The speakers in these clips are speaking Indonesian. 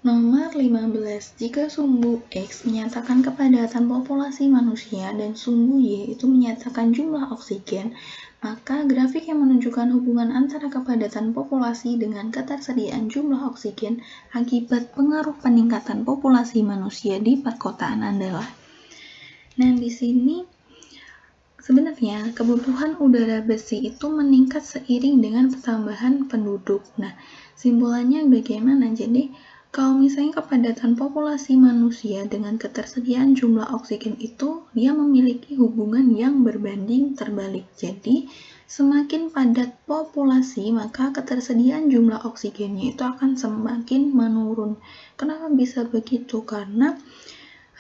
Nomor 15. Jika sumbu X menyatakan kepadatan populasi manusia dan sumbu Y itu menyatakan jumlah oksigen, maka grafik yang menunjukkan hubungan antara kepadatan populasi dengan ketersediaan jumlah oksigen akibat pengaruh peningkatan populasi manusia di perkotaan adalah. Nah, di sini sebenarnya kebutuhan udara bersih itu meningkat seiring dengan pertambahan penduduk. Nah, simpulannya bagaimana? Jadi, kalau misalnya kepadatan populasi manusia dengan ketersediaan jumlah oksigen itu, dia memiliki hubungan yang berbanding terbalik. Jadi, semakin padat populasi, maka ketersediaan jumlah oksigennya itu akan semakin menurun. Kenapa bisa begitu? Karena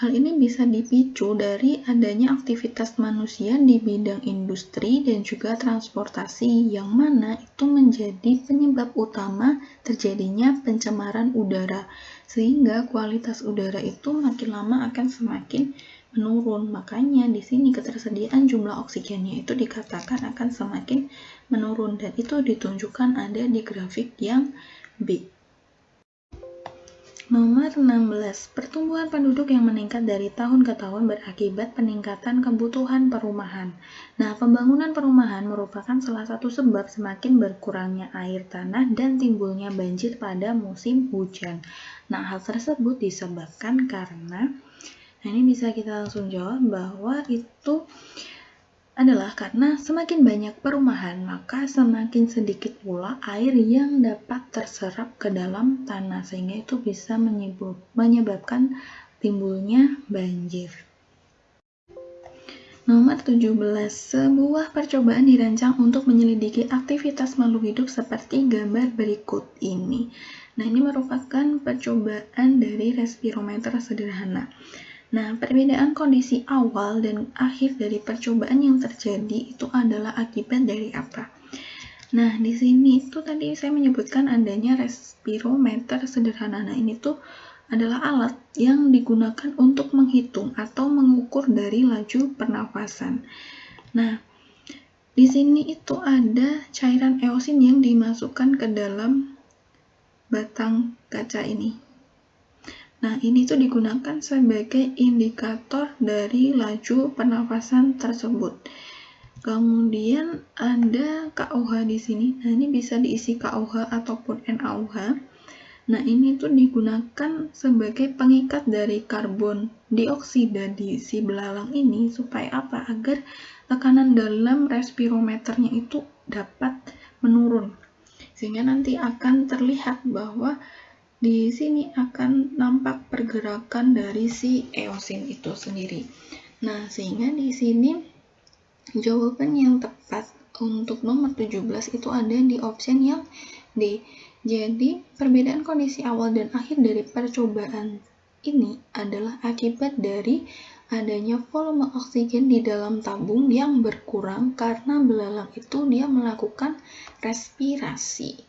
hal ini bisa dipicu dari adanya aktivitas manusia di bidang industri dan juga transportasi, yang mana itu menjadi penyebab utama terjadinya pencemaran udara, sehingga kualitas udara itu makin lama akan semakin menurun. Makanya di sini ketersediaan jumlah oksigennya itu dikatakan akan semakin menurun, dan itu ditunjukkan ada di grafik yang B. Nomor 16. Pertumbuhan penduduk yang meningkat dari tahun ke tahun berakibat peningkatan kebutuhan perumahan. Nah, pembangunan perumahan merupakan salah satu sebab semakin berkurangnya air tanah dan timbulnya banjir pada musim hujan. Nah, hal tersebut disebabkan karena, ini bisa kita langsung jawab bahwa itu adalah karena semakin banyak perumahan, maka semakin sedikit pula air yang dapat terserap ke dalam tanah, sehingga itu bisa menyebabkan timbulnya banjir. Nomor 17. Sebuah percobaan dirancang untuk menyelidiki aktivitas makhluk hidup seperti gambar berikut ini. Nah, ini merupakan percobaan dari respirometer sederhana. Nah, perbedaan kondisi awal dan akhir dari percobaan yang terjadi itu adalah akibat dari apa? Nah, di sini itu tadi saya menyebutkan adanya respirometer sederhana. Nah, ini tuh adalah alat yang digunakan untuk menghitung atau mengukur dari laju pernafasan. Nah, di sini itu ada cairan eosin yang dimasukkan ke dalam batang kaca ini. Nah, ini tuh digunakan sebagai indikator dari laju pernafasan tersebut. Kemudian ada KOH di sini. Nah, ini bisa diisi KOH ataupun NaOH. Nah, ini tuh digunakan sebagai pengikat dari karbon dioksida di si belalang ini supaya apa? Agar tekanan dalam respirometernya itu dapat menurun. Sehingga nanti akan terlihat bahwa di sini akan nampak pergerakan dari si eosin itu sendiri. Nah, sehingga di sini jawaban yang tepat untuk nomor 17 itu ada di option yang D. Jadi, perbedaan kondisi awal dan akhir dari percobaan ini adalah akibat dari adanya volume oksigen di dalam tabung yang berkurang karena belalang itu dia melakukan respirasi.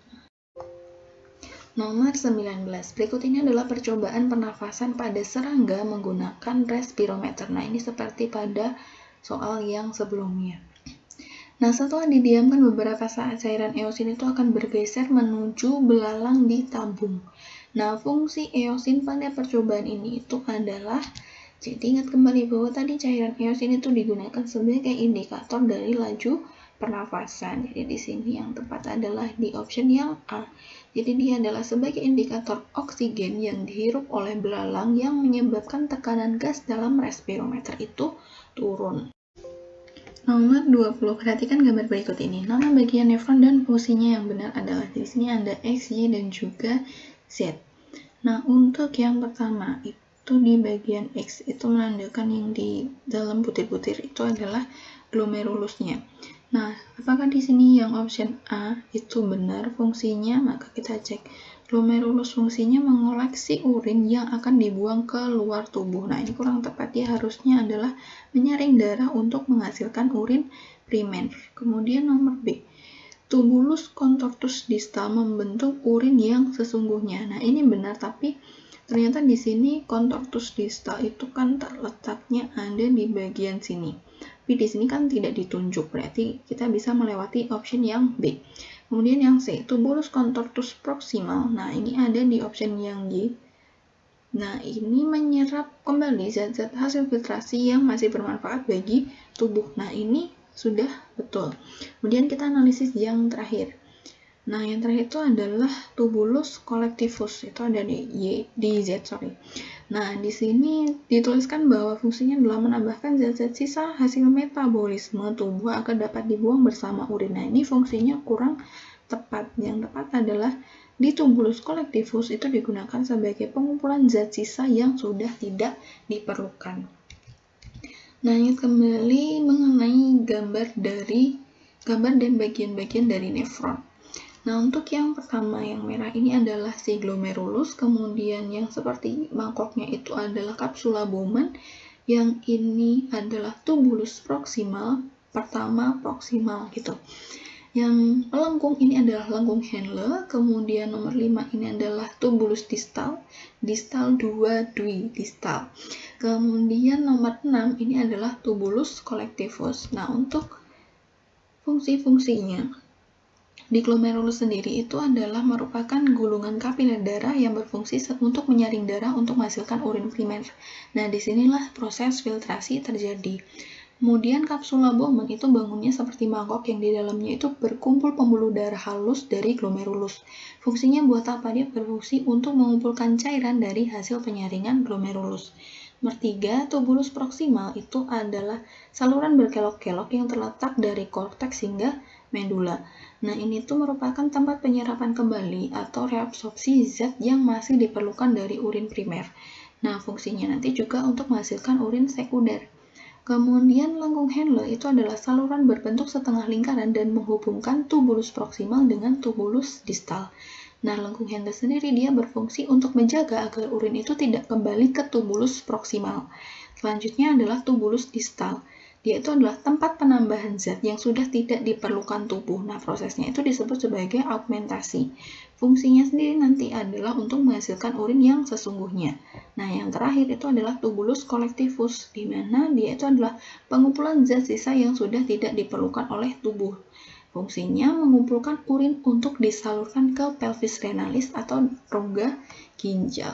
Nomor 19. Berikut ini adalah percobaan pernafasan pada serangga menggunakan respirometer. Nah, ini seperti pada soal yang sebelumnya. Nah, setelah didiamkan beberapa saat, cairan eosin itu akan bergeser menuju belalang di tabung. Nah, fungsi eosin pada percobaan ini itu adalah, jadi ingat kembali bahwa tadi cairan eosin itu digunakan sebagai indikator dari laju pernafasan. Jadi di sini yang tepat adalah di option yang A. Jadi dia adalah sebagai indikator oksigen yang dihirup oleh belalang yang menyebabkan tekanan gas dalam respirometer itu turun. Nomor 20. Perhatikan gambar berikut ini. Nama bagian nefron dan fungsinya yang benar adalah, di sini ada X, Y, dan juga Z. Nah, untuk yang pertama itu di bagian X itu menandakan yang di dalam butir-butir itu adalah glomerulusnya. Nah, apakah di sini yang option A itu benar fungsinya? Maka kita cek. Glomerulus fungsinya mengoleksi urin yang akan dibuang ke luar tubuh. Nah, ini kurang tepat, ya harusnya adalah menyaring darah untuk menghasilkan urin primer. Kemudian nomor B. Tubulus contortus distal membentuk urin yang sesungguhnya. Nah, ini benar, tapi ternyata di sini contortus distal itu kan terletaknya ada di bagian sini. Tapi di sini kan tidak ditunjuk, berarti kita bisa melewati option yang B. Kemudian yang C, tubulus contortus proximal. Nah, ini ada di option yang Y. Nah, ini menyerap kembali zat-zat hasil filtrasi yang masih bermanfaat bagi tubuh. Nah, ini sudah betul. Kemudian kita analisis yang terakhir. Nah, yang terakhir itu adalah tubulus collectivus. Itu ada di Z, sorry. Nah, di sini dituliskan bahwa fungsinya adalah menambahkan zat-zat sisa hasil metabolisme tubuh agar dapat dibuang bersama urin. Nah, ini fungsinya kurang tepat. Yang tepat adalah di tubulus collectivus itu digunakan sebagai pengumpulan zat sisa yang sudah tidak diperlukan. Nah, ini kembali mengenai gambar dan bagian-bagian dari nefron. Nah, untuk yang pertama yang merah ini adalah si glomerulus, kemudian yang seperti mangkoknya itu adalah capsula Bowman, yang ini adalah tubulus proximal, pertama proximal gitu. Yang melengkung ini adalah lengkung Henle, kemudian nomor 5 ini adalah tubulus distal 2 Dewey distal. Kemudian nomor 6 ini adalah tubulus collectivus. Nah, untuk fungsi-fungsinya, di glomerulus sendiri itu adalah merupakan gulungan kapiler darah yang berfungsi untuk menyaring darah untuk menghasilkan urin primer. Nah, disinilah proses filtrasi terjadi. Kemudian kapsula Bowman itu bangunnya seperti mangkok yang di dalamnya itu berkumpul pembuluh darah halus dari glomerulus. Fungsinya buat apa? Dia berfungsi untuk mengumpulkan cairan dari hasil penyaringan glomerulus. Nomor 3, tubulus proximal itu adalah saluran berkelok-kelok yang terletak dari korteks hingga medula. Nah, ini tuh merupakan tempat penyerapan kembali atau reabsorpsi zat yang masih diperlukan dari urin primer. Nah, fungsinya nanti juga untuk menghasilkan urin sekunder. Kemudian lengkung Henle itu adalah saluran berbentuk setengah lingkaran dan menghubungkan tubulus proximal dengan tubulus distal. Nah, lengkung Henle sendiri dia berfungsi untuk menjaga agar urin itu tidak kembali ke tubulus proximal. Selanjutnya adalah tubulus distal. Dia itu adalah tempat penambahan zat yang sudah tidak diperlukan tubuh. Nah, prosesnya itu disebut sebagai augmentasi. Fungsinya sendiri nanti adalah untuk menghasilkan urin yang sesungguhnya. Nah, yang terakhir itu adalah tubulus collectivus, di mana dia itu adalah pengumpulan zat sisa yang sudah tidak diperlukan oleh tubuh. Fungsinya mengumpulkan urin untuk disalurkan ke pelvis renalis atau rongga ginjal.